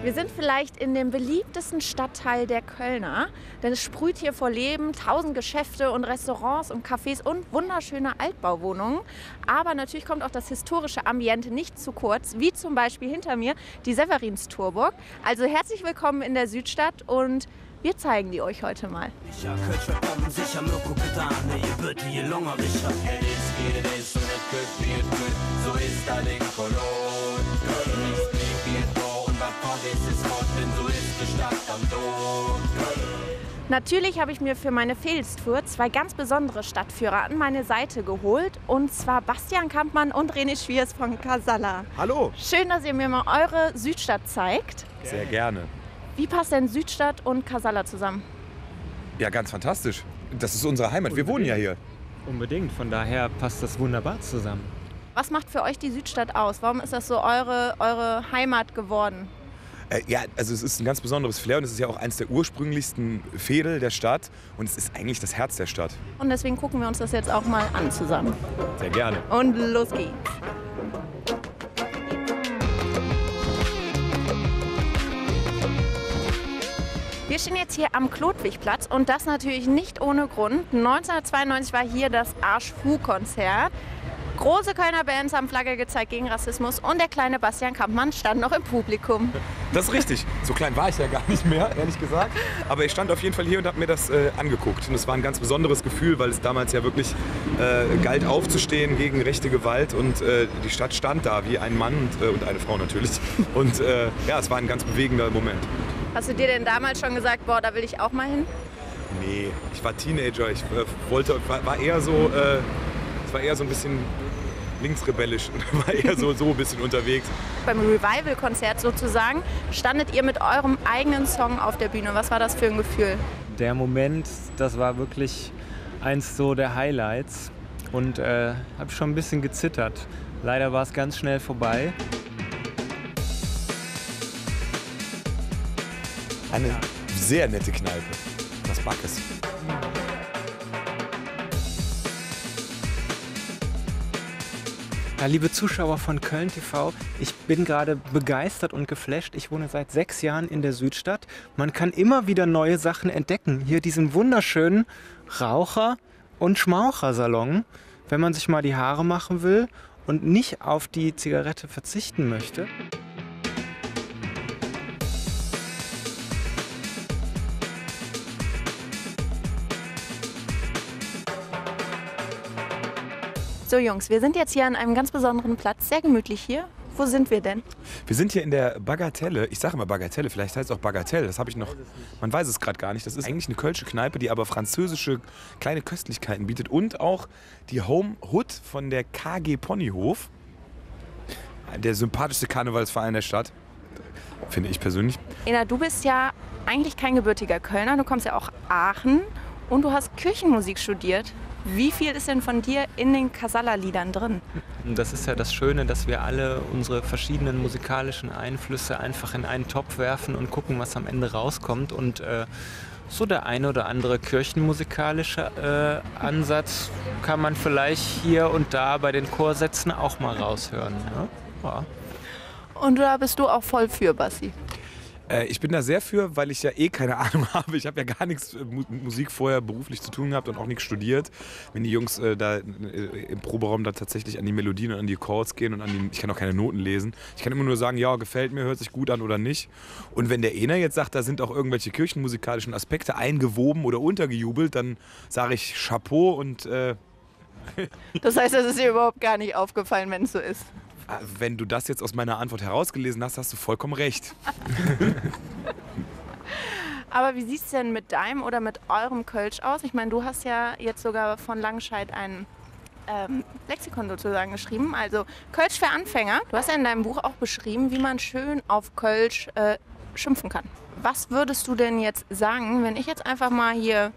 Wir sind vielleicht in dem beliebtesten Stadtteil der Kölner, denn es sprüht hier vor Leben, 1000 Geschäfte und Restaurants und Cafés und wunderschöne Altbauwohnungen. Aber natürlich kommt auch das historische Ambiente nicht zu kurz, wie zum Beispiel hinter mir die Severinsturburg. Also herzlich willkommen in der Südstadt und wir zeigen die euch heute mal. Natürlich habe ich mir für meine Fehlstour zwei ganz besondere Stadtführer an meine Seite geholt. Und zwar Bastian Kampmann und René Schwiers von Casalla. Hallo. Schön, dass ihr mir mal eure Südstadt zeigt. Sehr gerne. Wie passt denn Südstadt und Casalla zusammen? Ja, ganz fantastisch. Das ist unsere Heimat. Wir wohnen ja hier. Unbedingt. Von daher passt das wunderbar zusammen. Was macht für euch die Südstadt aus? Warum ist das so eure Heimat geworden? Ja, also es ist ein ganz besonderes Flair und es ist ja auch eines der ursprünglichsten Veedel der Stadt und es ist eigentlich das Herz der Stadt. Und deswegen gucken wir uns das jetzt auch mal an zusammen. Sehr gerne. Und los geht's. Wir stehen jetzt hier am Chlodwigplatz und das natürlich nicht ohne Grund. 1992 war hier das Arsch-Fu-Konzert. Große Kölner Bands haben Flagge gezeigt gegen Rassismus und der kleine Bastian Kampmann stand noch im Publikum. Das ist richtig. So klein war ich ja gar nicht mehr, ehrlich gesagt. Aber ich stand auf jeden Fall hier und habe mir das angeguckt. Und es war ein ganz besonderes Gefühl, weil es damals ja wirklich galt aufzustehen gegen rechte Gewalt. Und die Stadt stand da wie ein Mann und eine Frau natürlich. Und ja, es war ein ganz bewegender Moment. Hast du dir denn damals schon gesagt, boah, da will ich auch mal hin? Nee, ich war Teenager. Ich war eher so ein bisschen linksrebellisch und war eher so ein bisschen unterwegs. Beim Revival-Konzert sozusagen standet ihr mit eurem eigenen Song auf der Bühne. Was war das für ein Gefühl? Der Moment, das war wirklich eins so der Highlights und habe schon ein bisschen gezittert. Leider war es ganz schnell vorbei. Eine sehr nette Kneipe. Das Backes. Ja, liebe Zuschauer von Köln TV, ich bin gerade begeistert und geflasht. Ich wohne seit 6 Jahren in der Südstadt. Man kann immer wieder neue Sachen entdecken. Hier diesen wunderschönen Raucher- und Schmauchersalon, wenn man sich mal die Haare machen will und nicht auf die Zigarette verzichten möchte. So Jungs, wir sind jetzt hier an einem ganz besonderen Platz, sehr gemütlich hier. Wo sind wir denn? Wir sind hier in der Bagatelle. Ich sage immer Bagatelle, vielleicht heißt es auch Bagatelle. Das habe ich noch. Man weiß es gerade gar nicht. Das ist eigentlich eine kölsche Kneipe, die aber französische kleine Köstlichkeiten bietet und auch die Home Hood von der KG Ponyhof. Der sympathischste Karnevalsverein der Stadt, finde ich persönlich. Ena, du bist ja eigentlich kein gebürtiger Kölner, du kommst ja auch Aachen und du hast Kirchenmusik studiert. Wie viel ist denn von dir in den Casalla-Liedern drin? Das ist ja das Schöne, dass wir alle unsere verschiedenen musikalischen Einflüsse einfach in einen Topf werfen und gucken, was am Ende rauskommt. Und so der eine oder andere kirchenmusikalische Ansatz kann man vielleicht hier und da bei den Chorsätzen auch mal raushören. Ne? Ja. Und da bist du auch voll für, Bassi. Ich bin da sehr für, weil ich ja eh keine Ahnung habe. Ich habe ja gar nichts mit Musik vorher beruflich zu tun gehabt und auch nichts studiert. Wenn die Jungs da im Proberaum da tatsächlich an die Melodien und an die Chords gehen und ich kann auch keine Noten lesen. Ich kann immer nur sagen, ja, gefällt mir, hört sich gut an oder nicht. Und wenn der Ena jetzt sagt, da sind auch irgendwelche kirchenmusikalischen Aspekte eingewoben oder untergejubelt, dann sage ich Chapeau und... Das heißt, das ist dir überhaupt gar nicht aufgefallen, wenn es so ist? Wenn du das jetzt aus meiner Antwort herausgelesen hast, hast du vollkommen recht. Aber wie sieht es denn mit deinem oder mit eurem Kölsch aus? Ich meine, du hast ja jetzt sogar von Langscheid ein Lexikon sozusagen geschrieben, also Kölsch für Anfänger. Du hast ja in deinem Buch auch beschrieben, wie man schön auf Kölsch schimpfen kann. Was würdest du denn jetzt sagen, wenn ich jetzt einfach mal hier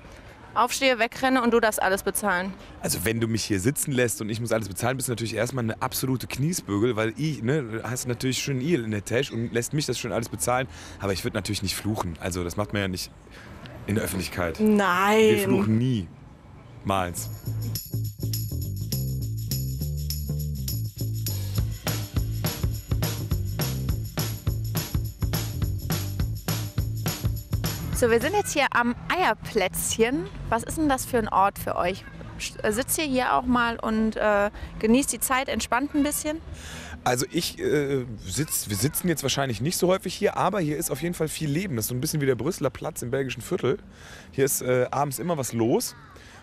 aufstehe, wegrenne und du darfst alles bezahlen? Also wenn du mich hier sitzen lässt und ich muss alles bezahlen, bist du natürlich erstmal eine absolute Kniesbügel, weil du hast natürlich schön Il in der Tasche und lässt mich das schön alles bezahlen. Aber ich würde natürlich nicht fluchen. Also das macht man ja nicht in der Öffentlichkeit. Nein. Wir fluchen niemals. So, wir sind jetzt hier am Eierplätzchen. Was ist denn das für ein Ort für euch? Sitzt ihr hier auch mal und genießt die Zeit, entspannt ein bisschen? Also wir sitzen jetzt wahrscheinlich nicht so häufig hier, aber hier ist auf jeden Fall viel Leben. Das ist so ein bisschen wie der Brüsseler Platz im belgischen Viertel. Hier ist abends immer was los.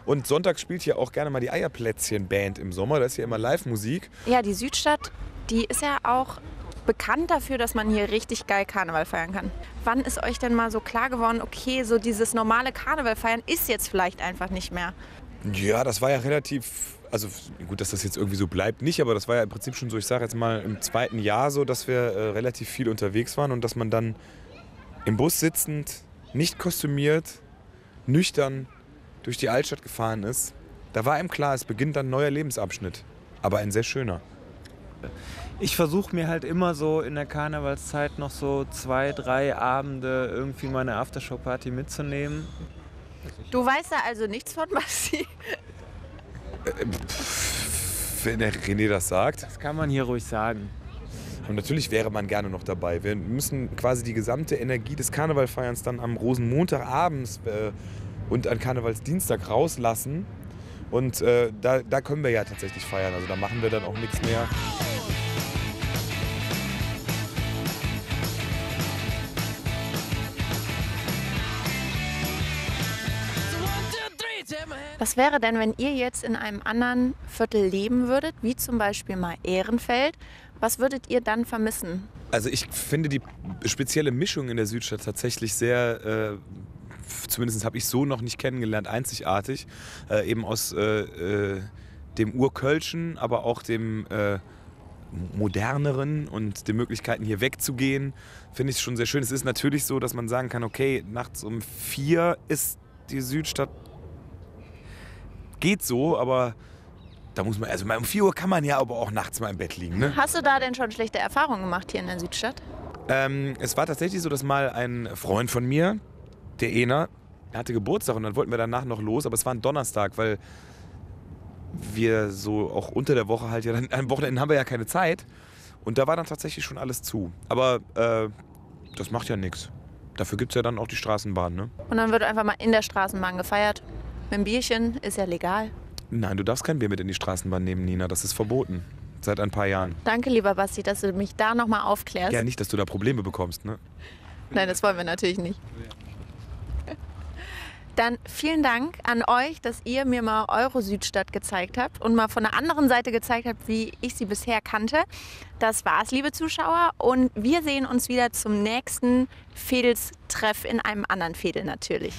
Und sonntags spielt hier auch gerne mal die Eierplätzchen-Band im Sommer. Da ist hier immer Live-Musik. Ja, die Südstadt, die ist ja auch bekannt dafür, dass man hier richtig geil Karneval feiern kann. Wann ist euch denn mal so klar geworden, okay, so dieses normale Karneval feiern ist jetzt vielleicht einfach nicht mehr? Ja, das war ja relativ, also gut, dass das jetzt irgendwie so bleibt, nicht, aber das war ja im Prinzip schon so, ich sage jetzt mal im 2. Jahr so, dass wir relativ viel unterwegs waren und dass man dann im Bus sitzend, nicht kostümiert, nüchtern durch die Altstadt gefahren ist. Da war einem klar, es beginnt ein neuer Lebensabschnitt, aber ein sehr schöner. Ich versuche mir halt immer so in der Karnevalszeit noch so 2, 3 Abende irgendwie meine Aftershow-Party mitzunehmen. Du weißt da also nichts von, Basti? Wenn der René das sagt. Das kann man hier ruhig sagen. Und natürlich wäre man gerne noch dabei. Wir müssen quasi die gesamte Energie des Karnevalfeierns dann am Rosenmontag abends und an Karnevalsdienstag rauslassen. Und da können wir ja tatsächlich feiern. Also da machen wir dann auch nichts mehr. Was wäre denn, wenn ihr jetzt in einem anderen Viertel leben würdet, wie zum Beispiel mal Ehrenfeld? Was würdet ihr dann vermissen? Also ich finde die spezielle Mischung in der Südstadt tatsächlich sehr, zumindest habe ich so noch nicht kennengelernt, einzigartig. Eben aus dem Urkölschen, aber auch dem moderneren und den Möglichkeiten hier wegzugehen, finde ich schon sehr schön. Es ist natürlich so, dass man sagen kann, okay, nachts um 4 ist die Südstadt geht so, aber da muss man, also um 4 Uhr kann man ja aber auch nachts mal im Bett liegen. Ne? Hast du da denn schon schlechte Erfahrungen gemacht hier in der Südstadt? Es war tatsächlich so, dass mal ein Freund von mir, der Ener, hatte Geburtstag und dann wollten wir danach noch los, aber es war ein Donnerstag, weil wir so auch unter der Woche halt, ja, dann, am Wochenende haben wir ja keine Zeit und da war dann tatsächlich schon alles zu. Aber das macht ja nichts. Dafür gibt es ja dann auch die Straßenbahn, ne? Und dann wird einfach mal in der Straßenbahn gefeiert. Mit dem Bierchen ist ja legal. Nein, du darfst kein Bier mit in die Straßenbahn nehmen, Nina. Das ist verboten. Seit ein paar Jahren. Danke, lieber Basti, dass du mich da nochmal aufklärst. Ja, nicht, dass du da Probleme bekommst, ne? Nein, das wollen wir natürlich nicht. Dann vielen Dank an euch, dass ihr mir mal eure Südstadt gezeigt habt und mal von der anderen Seite gezeigt habt, wie ich sie bisher kannte. Das war's, liebe Zuschauer. Und wir sehen uns wieder zum nächsten Vedelstreff in einem anderen Veedel natürlich.